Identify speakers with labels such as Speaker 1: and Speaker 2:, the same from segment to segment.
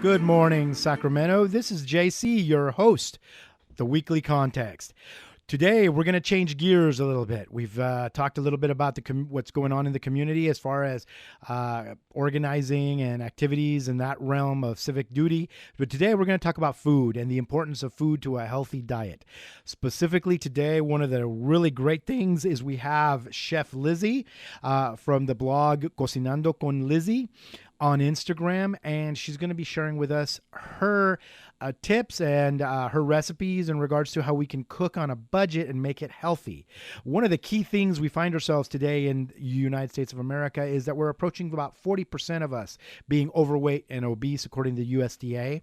Speaker 1: Good morning, Sacramento. This is JC, your host, The Weekly Context. Today, we're going to change gears a little bit. We've talked a little bit about what's going on in the community as far as organizing and activities in that realm of civic duty. But today, we're going to talk about food and the importance of food to a healthy diet. Specifically today, one of the really great things is we have Chef Lizzy from the blog Cocinando con Lizzy on Instagram, and she's going to be sharing with us her tips and her recipes in regards to how we can cook on a budget and make it healthy. One of the key things we find ourselves today in the United States of America is that we're approaching about 40% of us being overweight and obese, according to the USDA.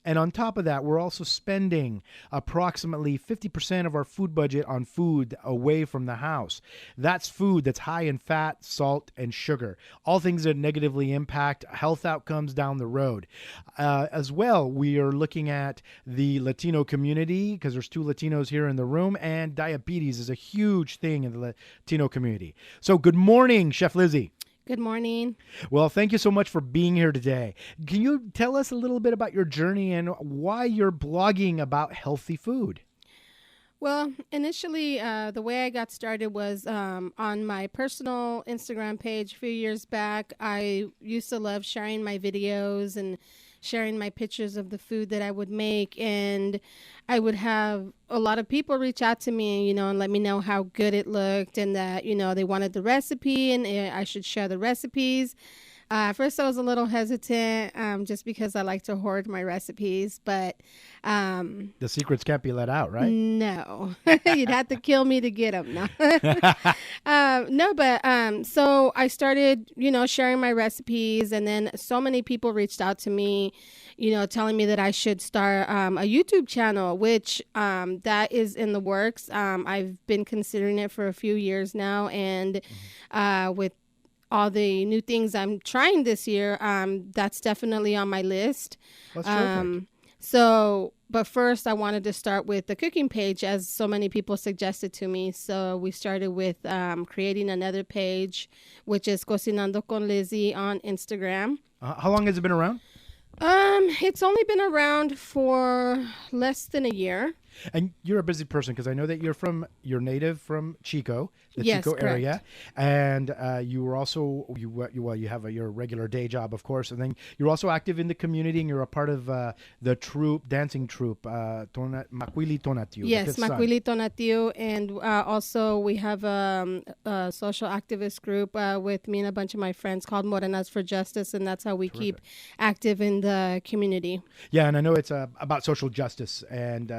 Speaker 1: And on top of that, we're also spending approximately 50% of our food budget on food away from the house. That's food that's high in fat, salt, and sugar, all things that negatively impact health outcomes down the road. As well, we are looking at the Latino community, because there's 2 Latinos here in the room, and diabetes is a huge thing in the Latino community. So good morning, Chef Lizzy.
Speaker 2: Good morning.
Speaker 1: Well, thank you so much for being here today. Can you tell us a little bit about your journey and why you're blogging about healthy food?
Speaker 2: Well, initially, the way I got started was on my personal Instagram page a few years back. I used to love sharing my videos and sharing my pictures of the food that I would make, and I would have a lot of people reach out to me, and let me know how good it looked and that, they wanted the recipe and I should share the recipes. At first I was a little hesitant just because I like to hoard my recipes, but
Speaker 1: the secrets can't be let out, right?
Speaker 2: No. You'd have to kill me to get them. No. So I started, sharing my recipes, and then so many people reached out to me, telling me that I should start a YouTube channel, which that is in the works. I've been considering it for a few years now, and with all the new things I'm trying this year, that's definitely on my list.
Speaker 1: That's terrific.
Speaker 2: But first I wanted to start with the cooking page, as so many people suggested to me. So we started with creating another page, which is Cocinando con Lizzy on Instagram.
Speaker 1: How long has it been around?
Speaker 2: It's only been around for less than a year.
Speaker 1: And you're a busy person, because I know that you're native from Chico, the
Speaker 2: Yes,
Speaker 1: Chico
Speaker 2: correct.
Speaker 1: area, and you were also you have your regular day job, of course, and then you're also active in the community, and you're a part of the dancing troupe, Makwili Tonatiuh.
Speaker 2: Yes, Makwili Tonatiuh, and also we have a social activist group with me and a bunch of my friends called Morenas for Justice, and that's how we keep active in the community.
Speaker 1: Yeah, and I know it's about social justice and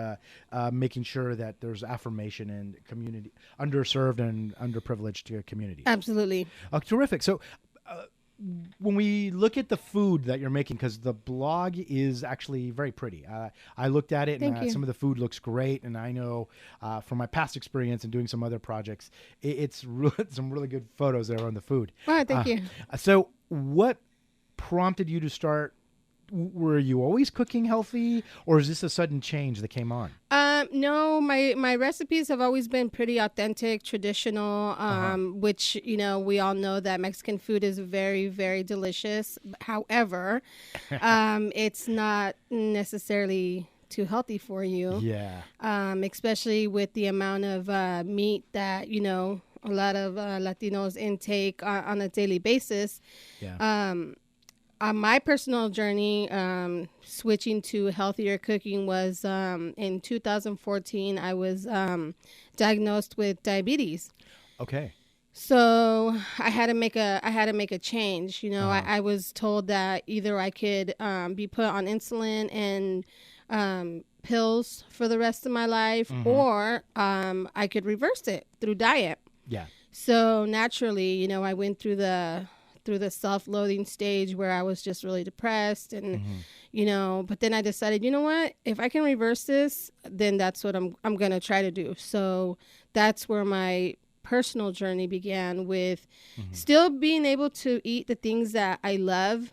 Speaker 1: making sure that there's affirmation in community, underserved and underprivileged communities.
Speaker 2: Absolutely.
Speaker 1: Terrific. So when we look at the food that you're making, because the blog is actually very pretty. I looked at it, and some of the food looks great. And I know from my past experience and doing some other projects, it's some really good photos there on the food.
Speaker 2: Oh, thank you.
Speaker 1: So what prompted you to start? Were you always cooking healthy, or is this a sudden change that came on?
Speaker 2: No, my recipes have always been pretty authentic, traditional, which, we all know that Mexican food is very, very delicious. However, it's not necessarily too healthy for you.
Speaker 1: Yeah.
Speaker 2: Especially with the amount of meat that, a lot of Latinos intake on a daily basis.
Speaker 1: Yeah.
Speaker 2: On my personal journey, switching to healthier cooking was in 2014. I was diagnosed with diabetes.
Speaker 1: Okay.
Speaker 2: So I had to make a change. I was told that either I could be put on insulin and pills for the rest of my life, or I could reverse it through diet.
Speaker 1: Yeah.
Speaker 2: So naturally, I went through the self-loathing stage where I was just really depressed and, but then I decided, you know what, if I can reverse this, then that's what I'm going to try to do. So that's where my personal journey began, with still being able to eat the things that I love,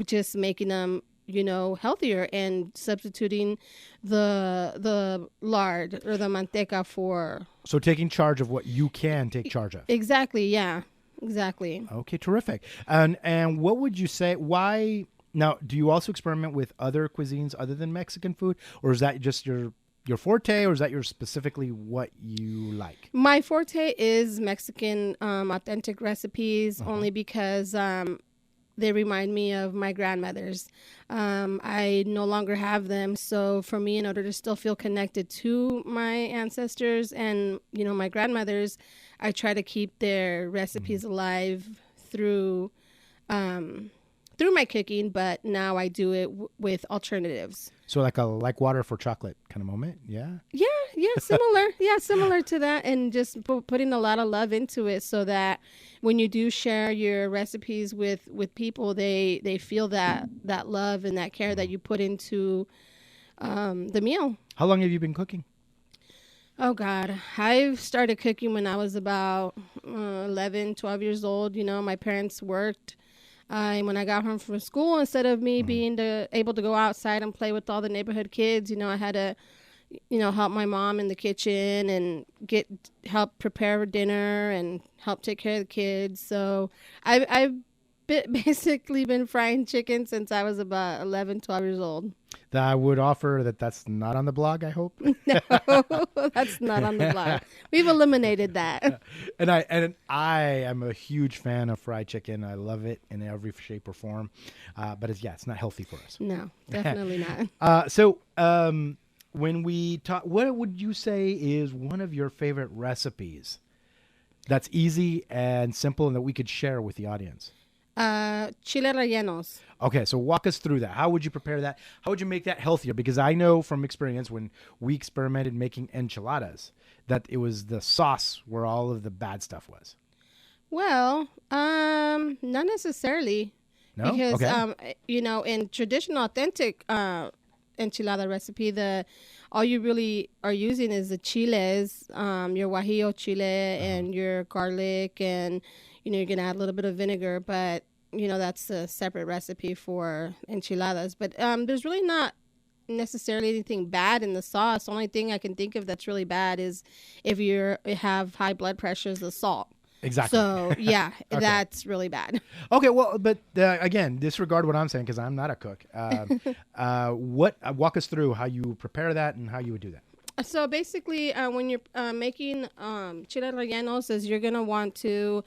Speaker 2: just making them, healthier, and substituting the lard or the manteca for.
Speaker 1: So taking charge of what you can take charge of.
Speaker 2: Exactly. Yeah. Exactly.
Speaker 1: Okay, terrific. And what would you say, why Now, do you also experiment with other cuisines other than Mexican food, or is that just your forte, or is that your specifically what you like?
Speaker 2: My forte is Mexican authentic recipes, only because they remind me of my grandmothers. I no longer have them, so for me, in order to still feel connected to my ancestors and my grandmothers, I try to keep their recipes alive through my cooking. But now I do it with alternatives.
Speaker 1: So like water for chocolate kind of moment, yeah.
Speaker 2: Yeah, similar to that, and just putting a lot of love into it, so that when you do share your recipes with people, they feel that love and that care that you put into the meal.
Speaker 1: How long have you been cooking?
Speaker 2: Oh God, I've started cooking when I was about 11, 12 years old. My parents worked. When I got home from school, instead of me being able to go outside and play with all the neighborhood kids, I had to, help my mom in the kitchen and help prepare dinner and help take care of the kids. So I've basically been frying chicken since I was about 11, 12 years old.
Speaker 1: I would offer that's not on the blog, I hope.
Speaker 2: No, that's not on the blog. We've eliminated that.
Speaker 1: And I am a huge fan of fried chicken. I love it in every shape or form. But it's not healthy for us.
Speaker 2: No, definitely not.
Speaker 1: So when we talk, what would you say is one of your favorite recipes that's easy and simple and that we could share with the audience?
Speaker 2: Chile rellenos.
Speaker 1: Okay, so walk us through that. How would you prepare that? How would you make that healthier? Because I know from experience when we experimented making enchiladas that it was the sauce where all of the bad stuff was.
Speaker 2: Well, not necessarily.
Speaker 1: No?
Speaker 2: Because,
Speaker 1: Okay.
Speaker 2: In traditional authentic enchilada recipe, all you really are using is the chiles, your guajillo chile and your garlic, and you're going to add a little bit of vinegar, but, that's a separate recipe for enchiladas. But there's really not necessarily anything bad in the sauce. The only thing I can think of that's really bad is if you have high blood pressure, is the salt.
Speaker 1: Exactly.
Speaker 2: So, yeah,
Speaker 1: Okay.
Speaker 2: That's really bad.
Speaker 1: Okay, well, but again, disregard what I'm saying because I'm not a cook. Walk us through how you prepare that and how you would do that.
Speaker 2: So basically, when you're making chile rellenos, is you're gonna want to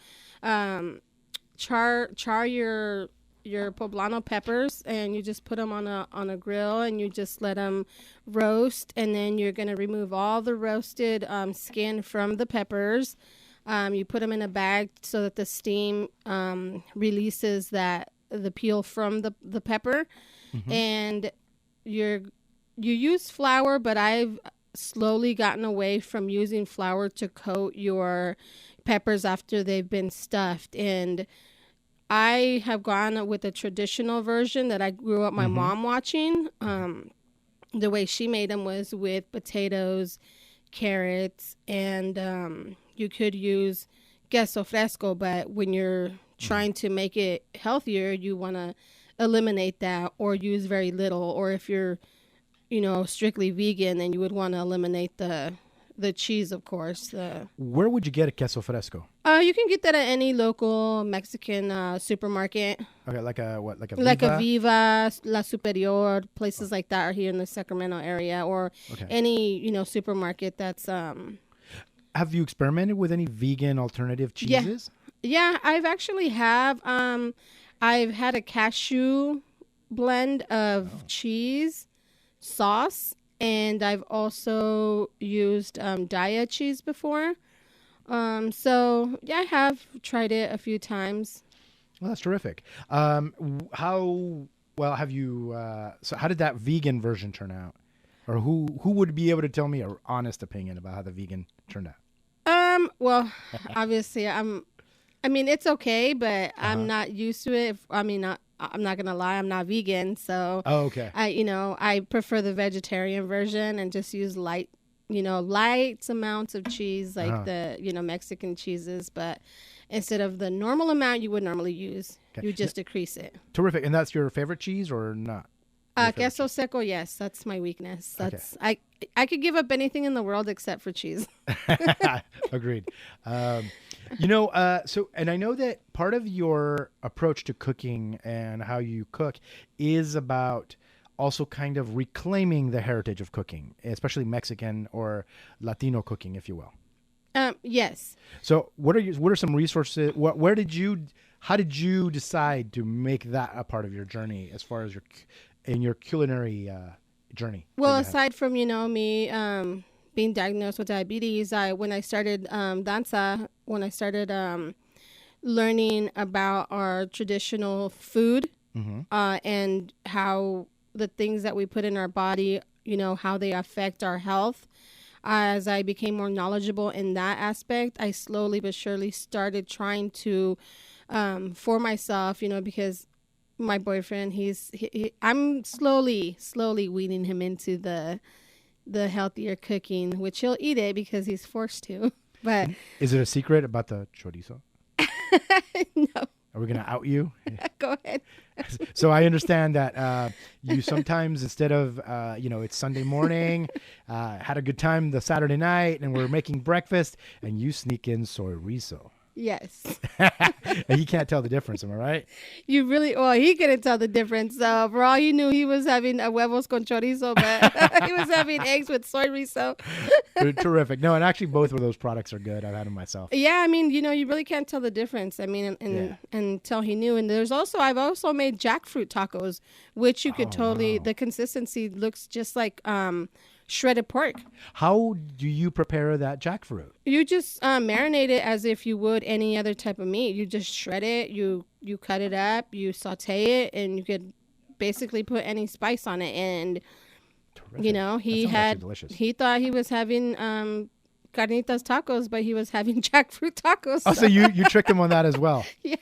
Speaker 2: char your poblano peppers, and you just put them on a grill, and you just let them roast, and then you're gonna remove all the roasted skin from the peppers. You put them in a bag so that the steam releases the peel from the pepper, and you use flour, but I've slowly gotten away from using flour to coat your peppers after they've been stuffed, and I have gone with the traditional version that I grew up my mom watching. The way she made them was with potatoes, carrots, and you could use queso fresco, but when you're trying to make it healthier, you want to eliminate that or use very little, or if you're strictly vegan, then you would want to eliminate the cheese, of course.
Speaker 1: Where would you get a queso fresco?
Speaker 2: You can get that at any local Mexican supermarket.
Speaker 1: Okay, like a Viva?
Speaker 2: Like a Viva, La Superior, places like that are here in the Sacramento area, or any supermarket that's.
Speaker 1: Have you experimented with any vegan alternative cheeses?
Speaker 2: Yeah, I've had a cashew blend of cheese sauce, and I've also used Daya cheese before. So yeah, I have tried it a few times.
Speaker 1: Well, that's terrific. How have you? So how did that vegan version turn out? Or who would be able to tell me an honest opinion about how the vegan turned out?
Speaker 2: Well, obviously, it's okay, but I'm not used to it. I'm not gonna lie, I'm not vegan, so
Speaker 1: okay.
Speaker 2: I prefer the vegetarian version and just use light amounts of cheese, like the Mexican cheeses, but instead of the normal amount you would normally use, you just decrease it.
Speaker 1: Terrific. And that's your favorite cheese or not?
Speaker 2: Queso seco, yes, that's my weakness. That's I could give up anything in the world except for cheese.
Speaker 1: Agreed. So, and I know that part of your approach to cooking and how you cook is about also kind of reclaiming the heritage of cooking, especially Mexican or Latino cooking, if you will.
Speaker 2: Yes.
Speaker 1: So what are some resources? How did you decide to make that a part of your journey as far as your culinary journey?
Speaker 2: Well, aside from, me being diagnosed with diabetes, when I started danza, when I started learning about our traditional food, and how the things that we put in our body, how they affect our health. As I became more knowledgeable in that aspect, I slowly but surely started trying to, for myself, because my boyfriend, I'm slowly weaning him into the healthier cooking, which he'll eat it because he's forced to. But
Speaker 1: is it a secret about the chorizo?
Speaker 2: No.
Speaker 1: Are we going to out you?
Speaker 2: Go ahead.
Speaker 1: So I understand that you sometimes, instead of, it's Sunday morning, had a good time the Saturday night, and we're making breakfast, and you sneak in chorizo.
Speaker 2: Yes.
Speaker 1: And he can't tell the difference, am I right?
Speaker 2: He couldn't tell the difference. For all he knew, he was having huevos con chorizo, but he was having eggs with chorizo.
Speaker 1: Terrific. No, and actually both of those products are good. I've had them myself.
Speaker 2: Yeah, you really can't tell the difference. Until he knew. And I've also made jackfruit tacos, which you could the consistency looks just like shredded pork. How
Speaker 1: do you prepare that jackfruit?
Speaker 2: You just marinate it as if you would any other type of meat. You just shred it, you cut it up, you saute it, and you could basically put any spice on it. And
Speaker 1: terrific.
Speaker 2: he thought he was having carnitas tacos, but he was having jackfruit tacos.
Speaker 1: Oh, so you tricked him on that as well.
Speaker 2: Yeah.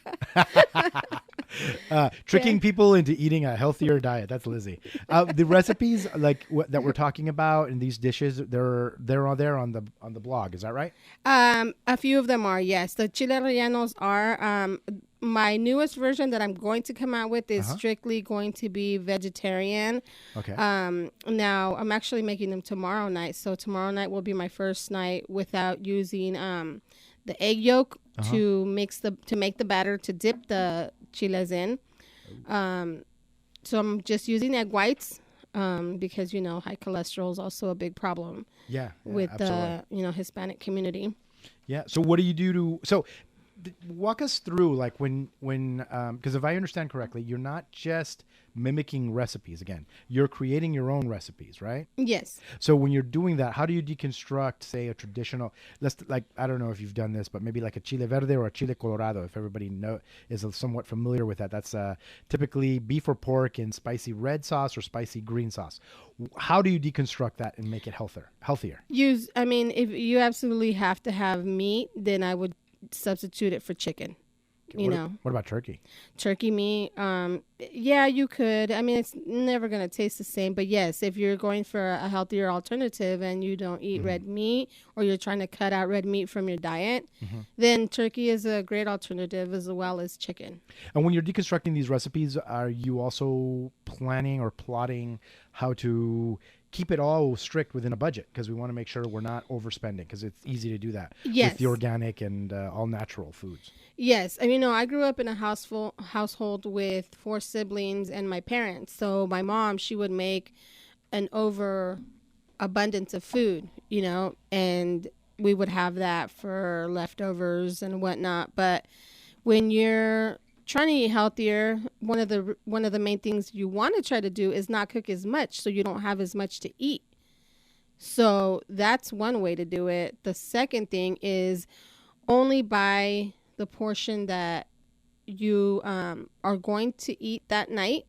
Speaker 1: Tricking people into eating a healthier diet. That's Lizzy. The recipes that we're talking about in these dishes, they're all there on the blog. Is that right?
Speaker 2: A few of them are, yes. The chile rellenos are. My newest version that I'm going to come out with is strictly going to be vegetarian.
Speaker 1: Okay.
Speaker 2: Now I'm actually making them tomorrow night. So tomorrow night will be my first night without using the egg yolk to make the batter to dip the chiles in. So I'm just using egg whites because high cholesterol is also a big problem. With absolutely. The Hispanic community.
Speaker 1: Yeah. So what do you do walk us through, when because if I understand correctly, you're not just mimicking recipes. Again, you're creating your own recipes, right?
Speaker 2: Yes.
Speaker 1: So when you're doing that, how do you deconstruct, say, a traditional, I don't know if you've done this, but maybe like a chile verde or a chile colorado, if everybody is somewhat familiar with that. That's typically beef or pork in spicy red sauce or spicy green sauce. How do you deconstruct that and make it healthier?
Speaker 2: If you absolutely have to have meat, then I would substitute it for chicken. What
Speaker 1: about turkey?
Speaker 2: Turkey meat, yeah, you could. It's never going to taste the same, but yes, if you're going for a healthier alternative and you don't eat red meat, or you're trying to cut out red meat from your diet, then turkey is a great alternative as well as chicken.
Speaker 1: And when you're deconstructing these recipes, are you also planning or plotting how to keep it all strict within a budget? Because we want to make sure we're not overspending, because it's easy to do that with the organic and all natural foods.
Speaker 2: Yes. I grew up in a household with 4 siblings and my parents. So my mom, she would make an overabundance of food, and we would have that for leftovers and whatnot. But when you're trying to eat healthier, one of the main things you want to try to do is not cook as much, so you don't have as much to eat. So that's one way to do it. The second thing is only buy the portion that you are going to eat that night,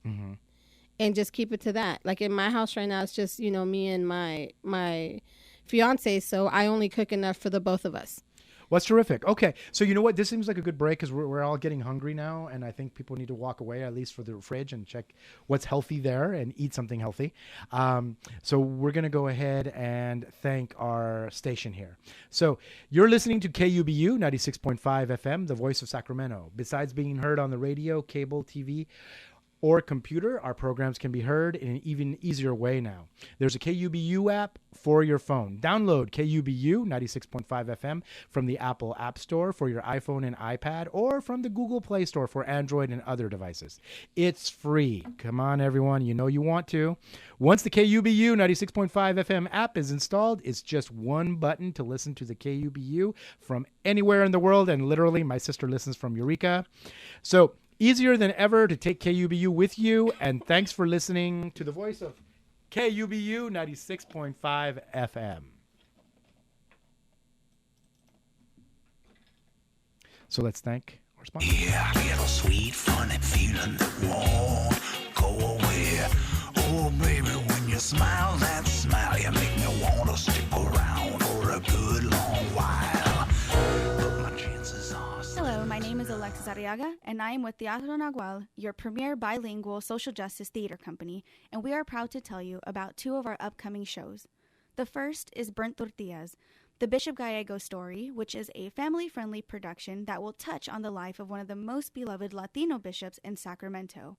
Speaker 2: and just keep it to that. Like in my house right now, it's just me and my fiance, so I only cook enough for the both of us.
Speaker 1: Well, that's terrific. Okay, so you know what? This seems like a good break, because we're all getting hungry now, and I think people need to walk away, at least for the fridge, and check what's healthy there and eat something healthy. So we're going to go ahead and thank our station here. So you're listening to KUBU 96.5 FM, the voice of Sacramento. Besides being heard on the radio, cable, TV, or computer, our programs can be heard in an even easier way now. There's a KUBU app for your phone. Download KUBU 96.5 FM from the Apple App Store for your iPhone and iPad, or from the Google Play Store for Android and other devices. It's free. Come on, everyone. You know you want to. Once the KUBU 96.5 FM app is installed, it's just one button to listen to the KUBU from anywhere in the world. And literally, my sister listens from Eureka. So easier than ever to take KUBU with you. And thanks for listening to the voice of KUBU 96.5 FM. So let's thank our sponsor.
Speaker 3: Yeah, I get a sweet, funny feeling that won't go away. Oh, baby, when you smile that smile, you make me want to stick around for a good long while. But my chances are...
Speaker 4: Hello, my name is Alexis Arriaga, and I am with Teatro Nagual, your premier bilingual social justice theater company, and we are proud to tell you about two of our upcoming shows. The first is Burnt Tortillas, the Bishop Gallego story, which is a family-friendly production that will touch on the life of one of the most beloved Latino bishops in Sacramento.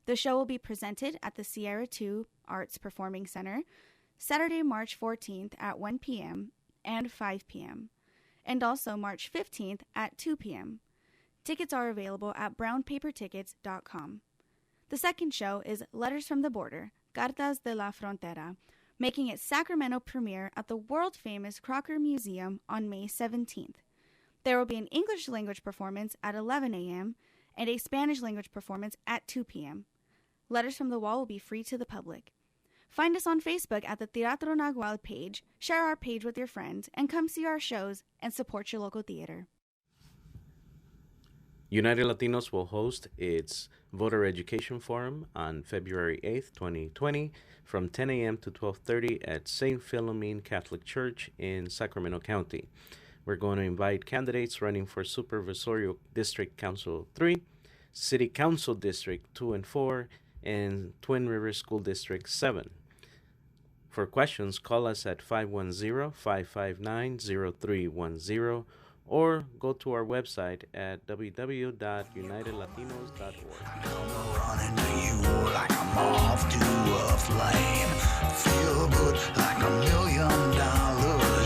Speaker 4: The show will be presented at the Sierra 2 Arts Performing Center, Saturday, March 14th at 1 p.m. and 5 p.m., and also March 15th at 2 p.m. Tickets are available at brownpapertickets.com. The second show is Letters from the Border, Cartas de la Frontera, making its Sacramento premiere at the world-famous Crocker Museum on May 17th. There will be an English language performance at 11 a.m. and a Spanish language performance at 2 p.m. Letters from the Wall will be free to the public. Find us on Facebook at the Teatro Nagual page, share our page with your friends, and come see our shows and support your local theater.
Speaker 5: United Latinos will host its Voter Education Forum on February 8th, 2020, from 10 a.m. to 12:30 at St. Philomene Catholic Church in Sacramento County. We're going to invite candidates running for Supervisorial District Council 3, City Council District 2 and 4, and Twin Rivers School District 7. For questions, call us at 510-559-0310 or go to our website at www.unitedlatinos.org.
Speaker 3: I'm running to you like I'm off to a flame. Feel good like $1 million.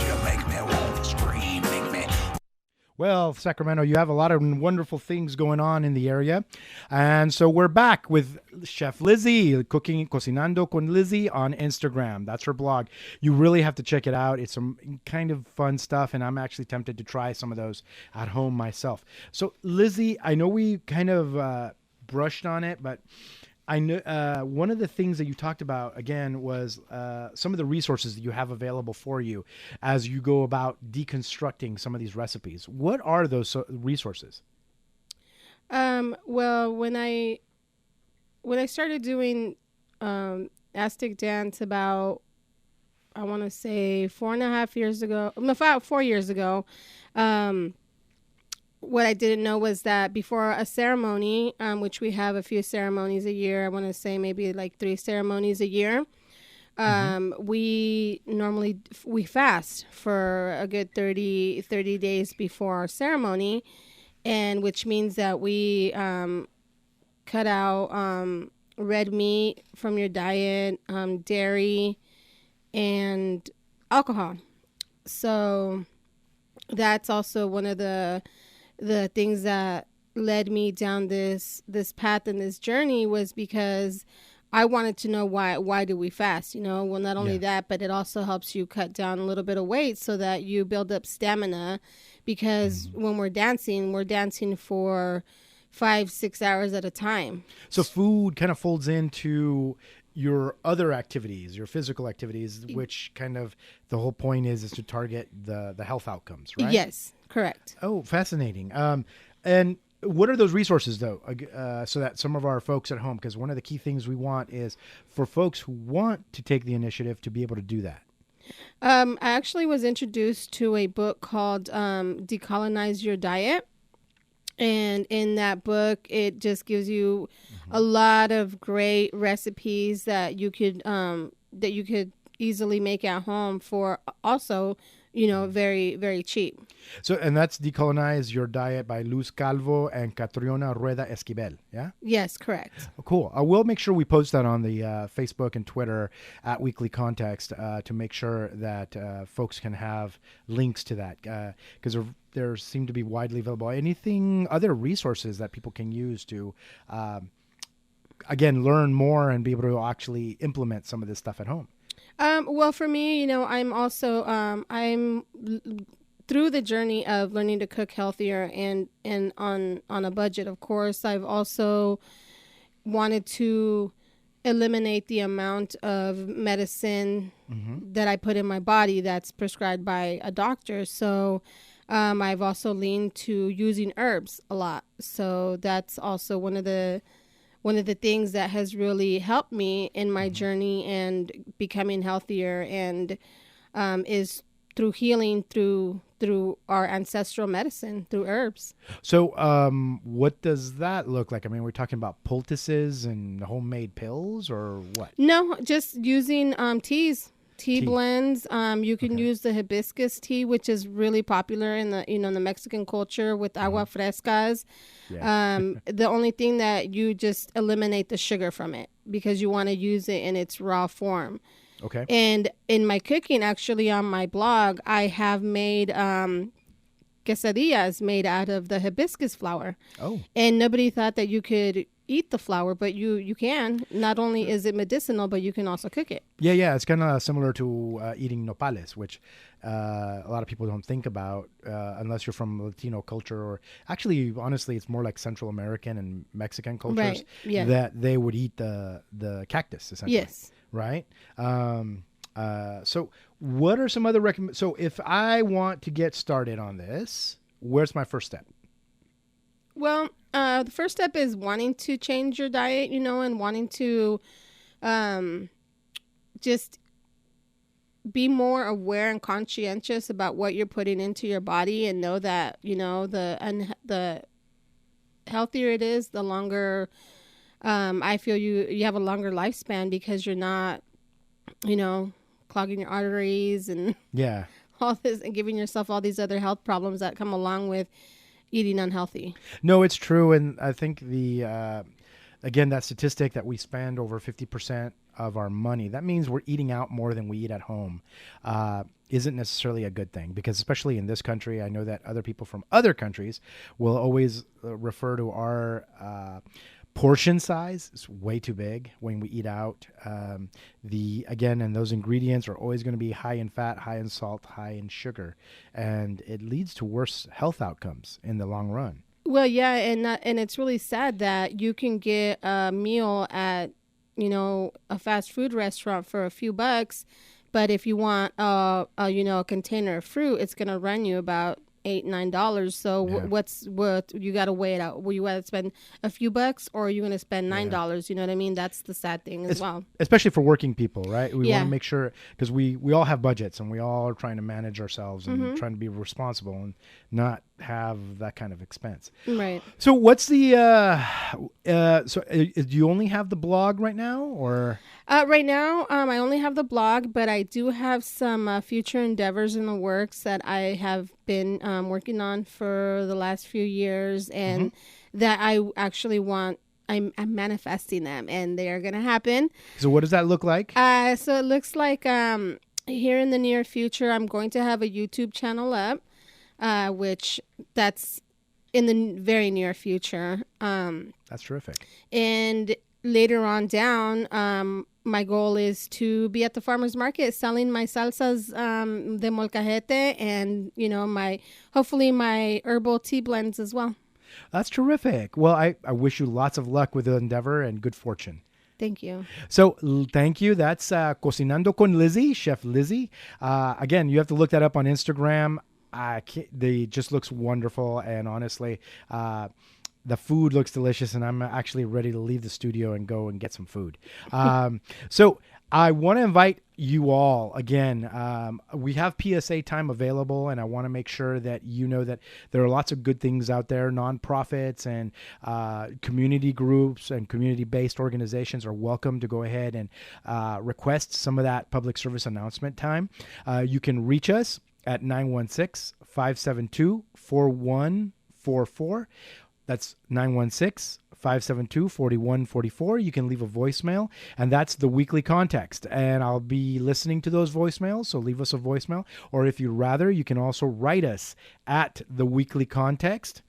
Speaker 3: You make me want to scream, make me...
Speaker 1: Well, Sacramento, you have a lot of wonderful things going on in the area. And so we're back with Chef Lizzy, Cocinando con Lizzy on Instagram. That's her blog. You really have to check it out. It's some kind of fun stuff, and I'm actually tempted to try some of those at home myself. So, Lizzy, I know we kind of brushed on it, but I know one of the things that you talked about, again, was some of the resources that you have available for you as you go about deconstructing some of these recipes. What are those resources?
Speaker 2: Well, when I started doing Aztec dance about, I want to say 4.5 years ago, about 4 years ago, what I didn't know was that before a ceremony, which we have a few ceremonies a year, I want to say maybe like 3 ceremonies a year, we normally fast for a good 30 days before our ceremony, and which means that we cut out red meat from your diet, dairy, and alcohol. So that's also one of the things that led me down this path and this journey, was because I wanted to know why do we fast, well, not only that, but it also helps you cut down a little bit of weight so that you build up stamina, because when we're dancing for 5-6 hours at a time.
Speaker 1: So food kind of folds into your other activities, your physical activities, which kind of the whole point is to target the health outcomes, right?
Speaker 2: Yes, correct.
Speaker 1: Oh, fascinating. And what are those resources, though, so that some of our folks at home, because one of the key things we want is for folks who want to take the initiative to be able to do that?
Speaker 2: I actually was introduced to a book called Decolonize Your Diet. And in that book, it just gives you a lot of great recipes that you could easily make at home for also very, very cheap.
Speaker 1: So, and that's Decolonize Your Diet by Luz Calvo and Catriona Rueda Esquivel, yeah?
Speaker 2: Yes, correct.
Speaker 1: Oh, cool. I will make sure we post that on the Facebook and Twitter at Weekly Context to make sure that folks can have links to that because there seem to be widely available. Anything, other resources that people can use to, again, learn more and be able to actually implement some of this stuff at home?
Speaker 2: Well, for me, I'm also I'm through the journey of learning to cook healthier and on a budget. Of course, I've also wanted to eliminate the amount of medicine that I put in my body that's prescribed by a doctor. So I've also leaned to using herbs a lot. So that's also one of the things that has really helped me in my journey and becoming healthier, and is through healing through our ancestral medicine, through herbs.
Speaker 1: So what does that look like? I mean, we're talking about poultices and homemade pills or what?
Speaker 2: No, just using tea blends. You can use the hibiscus tea, which is really popular in the in the Mexican culture with agua frescas. Yeah. The only thing that you just eliminate the sugar from it because you want to use it in its raw form.
Speaker 1: Okay.
Speaker 2: And in my cooking, actually on my blog, I have made quesadillas made out of the hibiscus flower.
Speaker 1: Oh.
Speaker 2: And nobody thought that you could eat the flower, but you can. Not only is it medicinal, but you can also cook it.
Speaker 1: Yeah. It's kind of similar to eating nopales, which a lot of people don't think about unless you're from Latino culture, or actually, honestly, it's more like Central American and Mexican cultures,
Speaker 2: right. Yeah.
Speaker 1: that they would eat the cactus, essentially.
Speaker 2: Yes.
Speaker 1: Right? So what are some other So if I want to get started on this, where's my first step?
Speaker 2: Well, the first step is wanting to change your diet, and wanting to just be more aware and conscientious about what you're putting into your body, and know that, the healthier it is, the longer I feel you have a longer lifespan, because you're not, clogging your arteries and all this, and giving yourself all these other health problems that come along with eating unhealthy.
Speaker 1: No, it's true. And I think again, that statistic that we spend over 50% of our money, that means we're eating out more than we eat at home, isn't necessarily a good thing, because especially in this country, I know that other people from other countries will always refer to our portion size is way too big when we eat out. And those ingredients are always going to be high in fat, high in salt, high in sugar, and it leads to worse health outcomes in the long run.
Speaker 2: Well, yeah, and it's really sad that you can get a meal at a fast food restaurant for a few bucks, but if you want a container of fruit, it's going to run you about $8-9. So what you got to weigh it out. Will you rather spend a few bucks, or are you going to spend $9? You know what I mean? That's the sad thing as well. Especially
Speaker 1: for working people, right? We want to make sure, because we all have budgets, and we all are trying to manage ourselves and trying to be responsible and not have that kind of expense.
Speaker 2: Right.
Speaker 1: So what's the do you only have the blog right now, or?
Speaker 2: Right now, I only have the blog, but I do have some future endeavors in the works that I have been working on for the last few years, and that I actually want. I'm manifesting them, and they are going to happen.
Speaker 1: So what does that look like?
Speaker 2: So it looks like here in the near future, I'm going to have a YouTube channel up, which that's in the very near future.
Speaker 1: That's terrific.
Speaker 2: And later on down, my goal is to be at the farmer's market selling my salsas de molcajete, and hopefully my herbal tea blends as well.
Speaker 1: That's terrific. Well, I wish you lots of luck with the endeavor and good fortune.
Speaker 2: Thank you.
Speaker 1: So thank you. That's Cocinando con Lizzy, Chef Lizzy. Again, you have to look that up on Instagram. They just looks wonderful, and honestly, the food looks delicious, and I'm actually ready to leave the studio and go and get some food. So I want to invite you all again. We have PSA time available, and I want to make sure that you know that there are lots of good things out there. Nonprofits and community groups and community-based organizations are welcome to go ahead and request some of that public service announcement time. You can reach us at 916-572-4144. That's 916-572-4144. You can leave a voicemail, and that's the weekly context. And I'll be listening to those voicemails, so leave us a voicemail. Or if you'd rather, you can also write us at theweeklycontext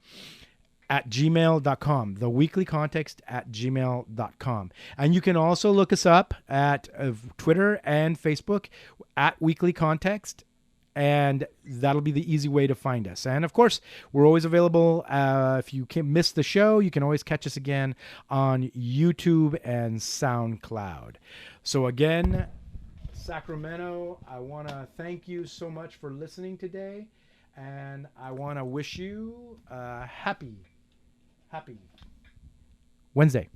Speaker 1: at gmail.com, theweeklycontext@gmail.com. And you can also look us up at Twitter and Facebook at Weekly Context, and that'll be the easy way to find us. And of course, we're always available. If you miss the show, you can always catch us again on YouTube and SoundCloud. So again, Sacramento, I want to thank you so much for listening today, and I want to wish you a happy Wednesday.